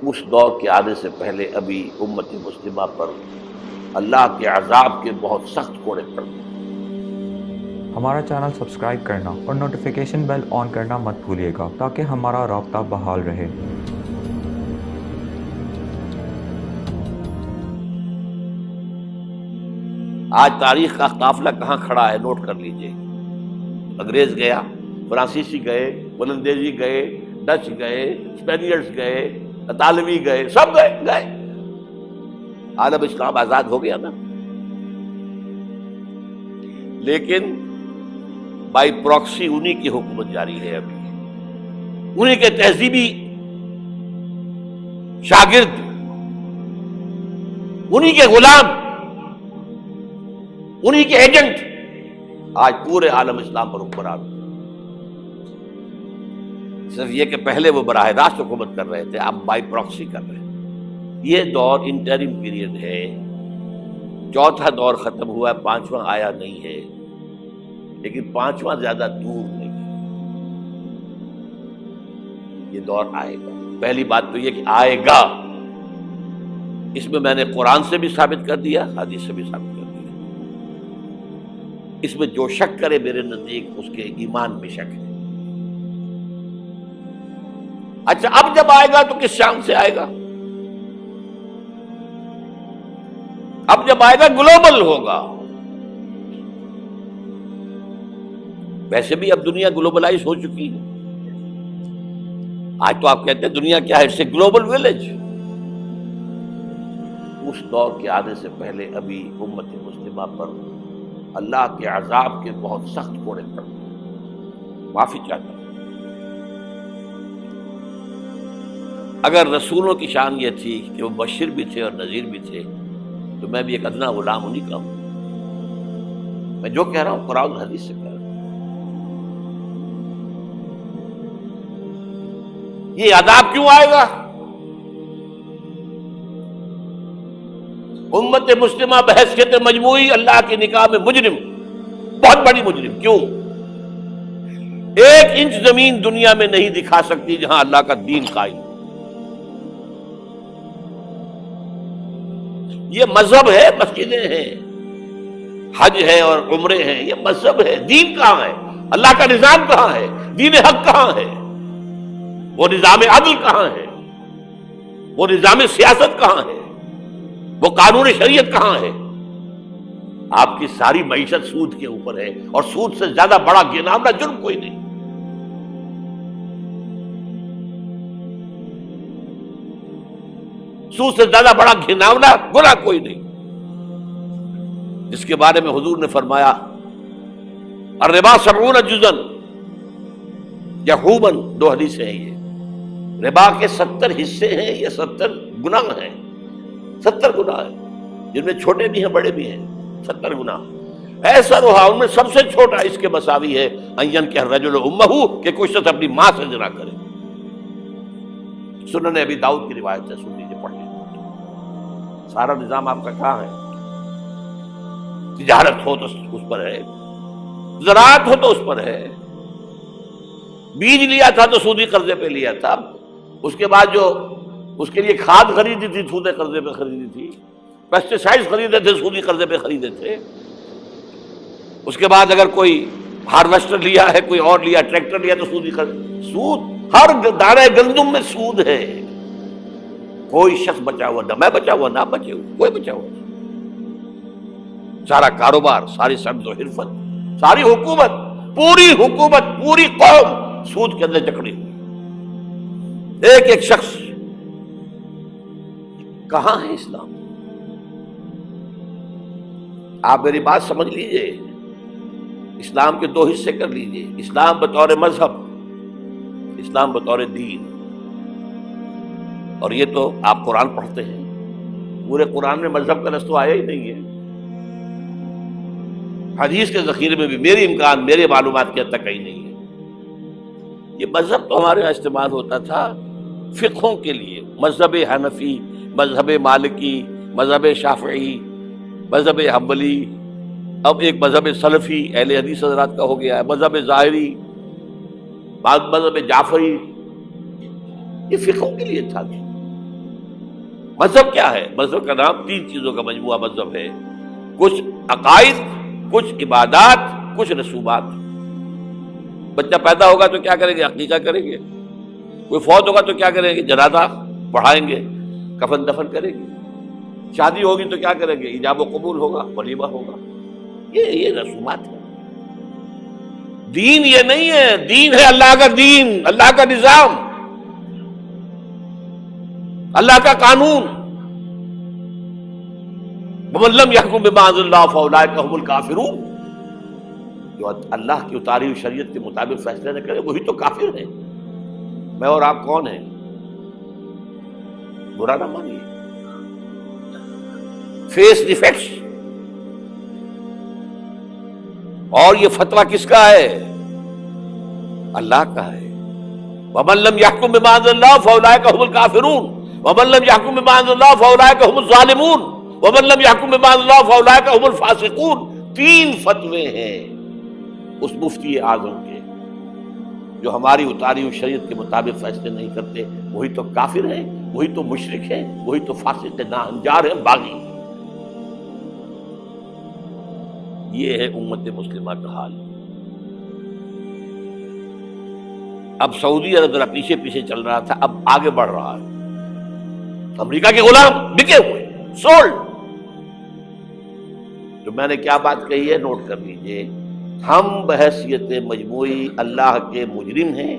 اس دور کے آنے سے پہلے ابھی امت مسلمہ پر اللہ کے عذاب کے بہت سخت کوڑے پڑ گئے۔ ہمارا چینل سبسکرائب کرنا اور نوٹیفیکیشن بیل آن کرنا مت بھولیے گا تاکہ ہمارا رابطہ بحال رہے۔ آج تاریخ کا قافلہ کہاں کھڑا ہے نوٹ کر لیجئے۔ انگریز گیا، فرانسیسی گئے، ولندیزی گئے، ڈچ گئے، اسپینیئرز گئے، اطالوی گئے، سب گئے۔ عالم اسلام آزاد ہو گیا نا، لیکن بائی پراکسی انہی کی حکومت جاری ہے ابھی، انہی کے تہذیبی شاگرد، انہی کے غلام، انہی کے ایجنٹ آج پورے عالم اسلام پر حکمران۔ صرف یہ کہ پہلے وہ براہ راست حکومت کر رہے تھے، اب بائی پراکسی کر رہے ہیں۔ یہ دور انٹرم پیریڈ ہے، چوتھا دور ختم ہوا ہے، پانچواں آیا نہیں ہے، لیکن پانچواں زیادہ دور نہیں ہے، یہ دور آئے گا۔ پہلی بات تو یہ کہ آئے گا، اس میں نے قرآن سے بھی ثابت کر دیا، حدیث سے بھی ثابت کر دیا۔ اس میں جو شک کرے میرے نزدیک اس کے ایمان میں شک ہے۔ اچھا، اب جب آئے گا تو کس شان سے آئے گا؟ اب جب آئے گا گلوبل ہوگا۔ ویسے بھی اب دنیا گلوبلائز ہو چکی ہے، آج تو آپ کہتے ہیں دنیا کیا ہے، اٹس اے گلوبل ولیج۔ اس دور کے آنے سے پہلے ابھی امت مسلمہ پر اللہ کے عذاب کے بہت سخت کوڑے پڑ گئے۔ معافی چاہتا ہوں۔ اگر رسولوں کی شان یہ تھی کہ وہ مبشر بھی تھے اور نذیر بھی تھے، تو میں بھی ایک ادنا غلام انہیں کا ہوں۔ میں جو کہہ رہا ہوں قرآن حدیث سے کہہ رہا ہوں۔ یہ عذاب کیوں آئے گا؟ امت مسلمہ بحیثیت مجموعی اللہ کی نگاہ میں مجرم، بہت بڑی مجرم۔ کیوں؟ ایک انچ زمین دنیا میں نہیں دکھا سکتی جہاں اللہ کا دین قائم۔ یہ مذہب ہے، مسجدیں ہیں، حج ہے اور عمرے ہیں، یہ مذہب ہے۔ دین کہاں ہے؟ اللہ کا نظام کہاں ہے؟ دین حق کہاں ہے؟ وہ نظام عدل کہاں ہے؟ وہ نظام سیاست کہاں ہے؟ وہ قانون شریعت کہاں ہے؟ آپ کی ساری معیشت سود کے اوپر ہے، اور سود سے زیادہ بڑا گناونا جرم کوئی نہیں۔ سود سے زیادہ بڑا گھناونا گناہ کوئی نہیں، جس کے بارے میں حضور نے فرمایا الربا 70 جزءا یحوما، 2 حدیثیں ہیں یہ۔ ربا کے 70 حصے ہیں، یہ 70 گناہ ہیں، 70 گناہ ہیں، جن میں چھوٹے بھی ہیں بڑے بھی ہیں، 70 گناہ۔ ایسا رہا ان میں سب سے چھوٹا اس کے مساوی ہے ان ينكح الرجل امه، کہ کوئی شخص اپنی ماں سے زنا کرے۔ سنن ابی داؤد کی روایت ہے، سن لیجیے، پڑھ لیجیے۔ سارا نظام آپ کا کہاں ہے؟ تجارت ہو تو اس پر ہے، زراعت ہو تو اس پر ہے، بیج لیا تھا تو سودی قرضے پہ لیا تھا، اس کے بعد جو اس کے لیے کھاد خریدی تھی سودی قرضے پہ خریدی تھی، پیسٹی سائڈز خریدے تھے سودی قرضے پہ خریدے تھے، اس کے بعد اگر کوئی ہارویسٹر لیا ہے، کوئی اور لیا، ٹریکٹر لیا تو سودی قرض، سود، ہر دانے گندم میں سود ہے۔ کوئی شخص بچا ہوا نہ، میں بچا ہوا نہ بچے ہوا، کوئی بچا ہوا۔ سارا کاروبار، ساری سمت و حرفت، ساری حکومت، پوری حکومت، پوری قوم سود کے اندر جکڑی ہوئی۔ ایک ایک شخص، کہاں ہے اسلام؟ آپ میری بات سمجھ لیجئے، اسلام کے 2 حصے کر لیجئے، اسلام بطور مذہب، اسلام بطور دین۔ اور یہ تو آپ قرآن پڑھتے ہیں، پورے قرآن میں مذہب کا لفظ تو آیا ہی نہیں ہے۔ حدیث کے ذخیرے میں بھی میری امکان، میرے معلومات کے حد تک کہیں نہیں ہے۔ یہ مذہب تو ہمارے یہاں استعمال ہوتا تھا فقہوں کے لیے، مذہب حنفی، مذہب مالکی، مذہب شافعی، مذہب حنبلی، اب ایک مذہب سلفی اہل حدیث حضرات کا ہو گیا ہے، مذہب ظاہری، بعض مذہب جعفری، یہ فقہوں کے لیے تھا۔ مذہب کیا ہے؟ مذہب کا نام 3 چیزوں کا مجموعہ مذہب ہے، کچھ عقائد، کچھ عبادات، کچھ رسومات۔ بچہ پیدا ہوگا تو کیا کریں گے؟ عقیقہ کریں گے۔ کوئی فوت ہوگا تو کیا کریں گے؟ جنازہ پڑھائیں گے، کفن دفن کریں گے۔ شادی ہوگی تو کیا کریں گے؟ ایجاب و قبول ہوگا، ولیمہ ہوگا۔ یہ رسومات ہے۔ دین یہ نہیں ہے، دین ہے اللہ کا دین، اللہ کا نظام، اللہ کا قانون۔ وَمَن لَّمْ يَحْكُم بِمَا أَنزَلَ اللَّهُ فَأُولَٰئِكَ هُمُ الْكَافِرُونَ۔ جو اللہ کی اتاری ہوئی شریعت کے مطابق فیصلے نہ کرے وہی تو کافر ہے۔ میں اور آپ کون ہیں؟ برا نہ مانیے۔ فیس دی فیکٹس۔ اور یہ فتویٰ کس کا ہے؟ اللہ کا ہے۔ وَمَن لَّمْ يَحْكُم بِمَا أَنزَلَ اللَّهُ فَأُولَٰئِكَ هُمُ الْكَافِرُونَ وَمَن لَّمْ يَحْكُم بِمَا أَنزَلَ اللَّهُ فَأُولَٰئِكَ هُمُ الظَّالِمُونَ وَمَن لَّمْ يَحْكُم بِمَا أَنزَلَ اللَّهُ فَأُولَٰئِكَ هُمُ الْفَاسِقُونَ۔ 3 فتوے ہیں اس مفتی اعظم کے، جو ہماری اتاری ہوئی شریعت کے مطابق فیصلے نہیں کرتے وہی تو کافر ہیں، وہی تو مشرک ہیں، وہی تو فاسق ناہنجار ہیں، باغی۔ یہ ہے امت مسلمہ کا حال۔ اب سعودی عرب ذرا پیچھے پیچھے چل رہا تھا، اب آگے بڑھ رہا ہے۔ امریکہ کے غلام بکے ہوئے، سولڈ۔ تو میں نے کیا بات کہی ہے نوٹ کر لیجئے۔ ہم بحیثیت مجموعی اللہ کے مجرم ہیں،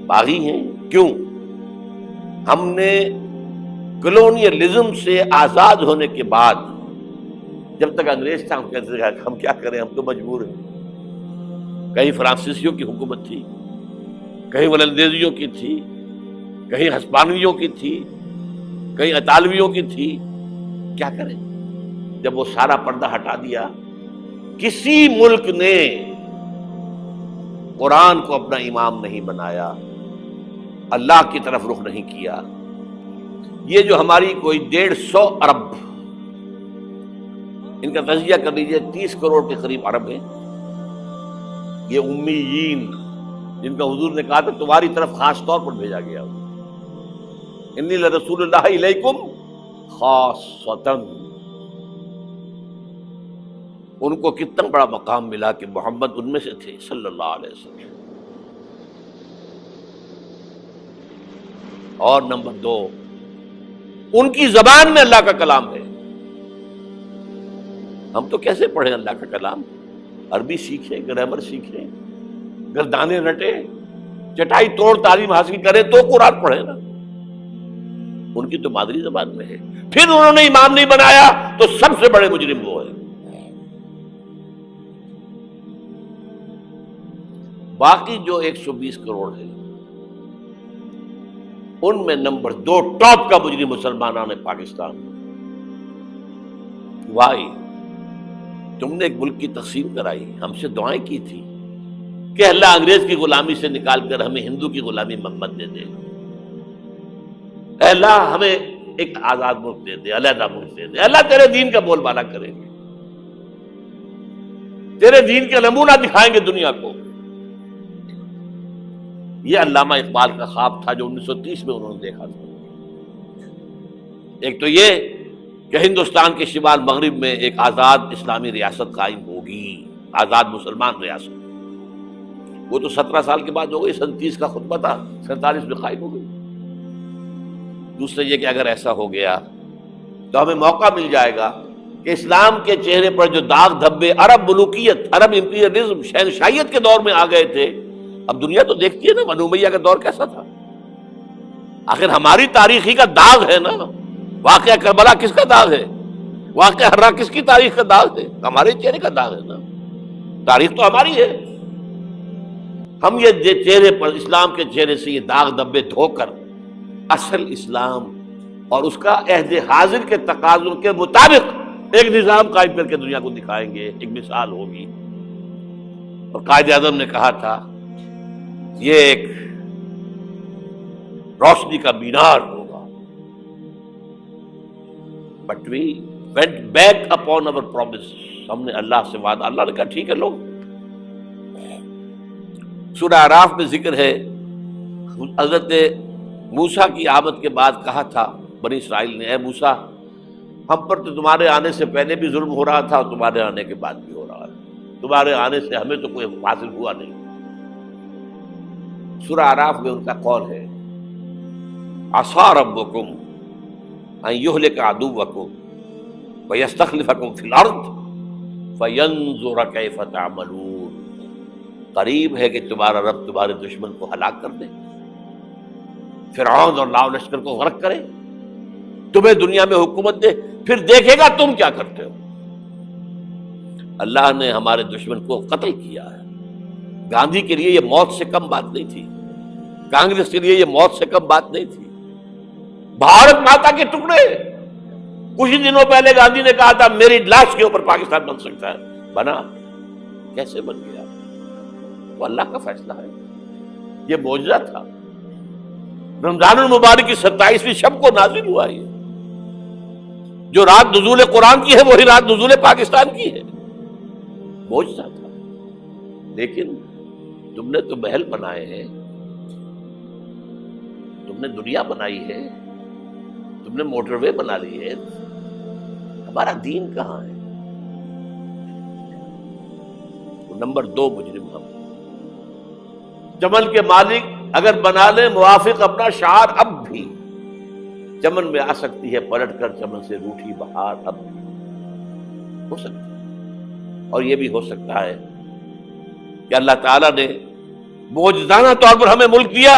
باغی ہیں۔ کیوں؟ ہم نے کلونیلزم سے آزاد ہونے کے بعد، جب تک انگریز تھا ہم کہتے تھے ہم کیا کریں، ہم تو مجبور ہیں۔ کہیں فرانسیسیوں کی حکومت تھی، کہیں ولندیزیوں کی تھی، کہیں ہسپانویوں کی تھی، کہیں اطالویوں کی تھی، کیا کریں؟ جب وہ سارا پردہ ہٹا دیا، کسی ملک نے قرآن کو اپنا امام نہیں بنایا، اللہ کی طرف رخ نہیں کیا۔ یہ جو ہماری کوئی 150 ارب، ان کا تجزیہ کر لیجئے، 30 کروڑ کے قریب عرب ہیں، یہ امیین جن کا حضور نے کہا تھا تمہاری طرف خاص طور پر بھیجا گیا، انی لرسول اللہ علیکم خاصۃً۔ ان کو کتنا بڑا مقام ملا کہ محمد ان میں سے تھے صلی اللہ علیہ وسلم۔ اور نمبر 2، ان کی زبان میں اللہ کا کلام ہے۔ ہم تو کیسے پڑھیں اللہ کا کلام؟ عربی سیکھیں، گرامر سیکھیں، گردانے رٹے، چٹائی توڑ تعلیم حاصل کرے تو قرآن پڑھے نا۔ ان کی تو مادری زبان میں ہے۔ پھر انہوں نے امام نہیں بنایا تو سب سے بڑے مجرم وہ ہے۔ باقی جو 120 کروڑ ہے ان میں نمبر 2 ٹاپ کا مجرم مسلمانوں نے پاکستان۔ وائی؟ تم نے ایک ملک کی تقسیم کرائی، ہم سے دعائیں کی تھی کہ اللہ انگریز کی غلامی سے نکال کر ہمیں ہندو کی غلامی محمد دے دے، اے اللہ ہمیں ایک آزاد ملک دے دے، علیحدہ ملک دے دے۔ اللہ تیرے دین کا بول بالا کریں گے، تیرے دین کے نمونہ دکھائیں گے دنیا کو۔ یہ علامہ اقبال کا خواب تھا جو 1930 میں انہوں نے دیکھا تھا۔ ایک تو یہ کہ ہندوستان کے شمال مغرب میں ایک آزاد اسلامی ریاست قائم ہوگی، آزاد مسلمان ریاست۔ وہ تو 17 سال کے بعد ہو گئی، 37 کا خطبہ تھا، 47 میں قائم ہو گئی۔ دوسرے یہ کہ اگر ایسا ہو گیا تو ہمیں موقع مل جائے گا کہ اسلام کے چہرے پر جو داغ دھبے عرب ملوکیت، عرب امپیریلزم، شہنشاہیت کے دور میں آ گئے تھے، اب دنیا تو دیکھتی ہے نا بنو امیہ کا دور کیسا تھا۔ آخر ہماری تاریخی کا داغ ہے نا۔ واقعہ کربلا کس کا داغ ہے؟ واقعہ ہرا کس کی تاریخ کا داغ ہے؟ ہمارے چہرے کا داغ ہے نا۔ تاریخ تو ہماری ہے۔ ہم یہ چہرے پر، اسلام کے چہرے سے یہ داغ دھبے دھو کر اصل اسلام اور اس کا عہد حاضر کے تقاضوں کے مطابق ایک نظام قائم کر کے دنیا کو دکھائیں گے، ایک مثال ہوگی۔ اور قائد اعظم نے کہا تھا یہ ایک روشنی کا مینار ہوگا۔ But we went back upon our promise۔ ہم نے اللہ سے وعدہ، اللہ نے کہا ٹھیک ہے لوگ۔ سورہ اعراف میں ذکر ہے حضرت موسیٰ کی آمد کے بعد کہا تھا بنی اسرائیل نے، اے موسیٰ ہم پر تو تمہارے آنے سے پہلے بھی ظلم ہو رہا تھا اور تمہارے آنے کے بعد بھی ہو رہا ہے، تمہارے آنے سے ہمیں تو کوئی حاصل ہوا نہیں۔ سورہ اعراف میں ان کا قول ہے عصا ربکم ان یہلک عدوکم ویستخلفکم فی الارض فینظر کیف تعملون، قریب ہے کہ تمہارا رب تمہارے دشمن کو ہلاک کر دے، فرعون اور لاؤ لشکر کو غرق کرے، تمہیں دنیا میں حکومت دے، پھر دیکھے گا تم کیا کرتے ہو۔ اللہ نے ہمارے دشمن کو قتل کیا ہے۔ گاندھی کے لیے یہ موت سے کم بات نہیں تھی، کانگریس کے لیے یہ موت سے کم بات نہیں تھی۔ بھارت ماتا کے ٹکڑے، کچھ ہی دنوں پہلے گاندھی نے کہا تھا میری لاش کے اوپر پاکستان بن سکتا ہے، بنا، کیسے بن گیا؟ وہ اللہ کا فیصلہ ہے، یہ معجزہ تھا۔ رمضان المبارک کی 27ویں شب کو نازل ہوا ہے، جو رات نزول قرآن کی ہے وہی رات نزول پاکستان کی ہے، معجزہ تھا۔ لیکن تم نے تو محل بنائے ہیں، تم نے دنیا بنائی ہے، تم نے موٹر وے بنا لی ہے، ہمارا دین کہاں ہے؟ نمبر 2 مجرم ہم۔ چمن کے مالک اگر بنا لیں موافق اپنا شعار، اب بھی چمن میں آ سکتی ہے پلٹ کر چمن سے روٹھی بہار، اب بھی ہو سکتا ہے۔ اور یہ بھی ہو سکتا ہے کہ اللہ تعالیٰ نے معجزانہ طور پر ہمیں ملک دیا،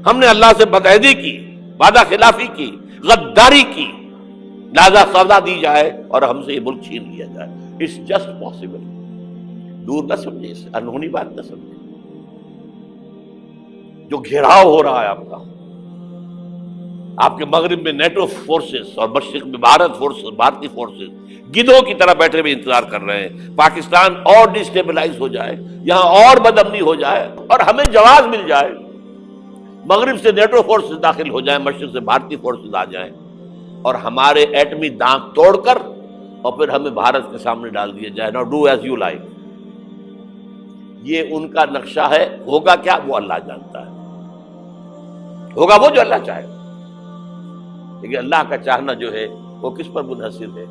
ہم نے اللہ سے بدعہدی کی، وعدہ خلافی کی، غداری کی، لہذا سزا دی جائے اور ہم سے یہ ملک چھین لیا جائے۔ اٹس جسٹ پاسبل، دور نہ سمجھے، اس انہونی بات نہ سمجھے۔ جو گھیراؤ ہو رہا ہے آپ کے مغرب میں نیٹو فورسز اور مشرق میں بھارتی فورسز گدھوں کی طرح بیٹھے ہوئے انتظار کر رہے ہیں پاکستان اور ڈسٹیبلائز ہو جائے، یہاں اور بدامنی ہو جائے اور ہمیں جواز مل جائے، مغرب سے نیٹو فورسز داخل ہو جائیں، مشرق سے بھارتی فورسز آ جائیں اور ہمارے ایٹمی دانت توڑ کر اور پھر ہمیں بھارت کے سامنے ڈال دیا جائے، نو ڈو ایز یو لائک۔ یہ ان کا نقشہ ہے، ہوگا کیا وہ اللہ جانتا ہے، ہوگا وہ جو اللہ چاہے، لیکن اللہ کا چاہنا جو ہے وہ کس پر منحصر ہے؟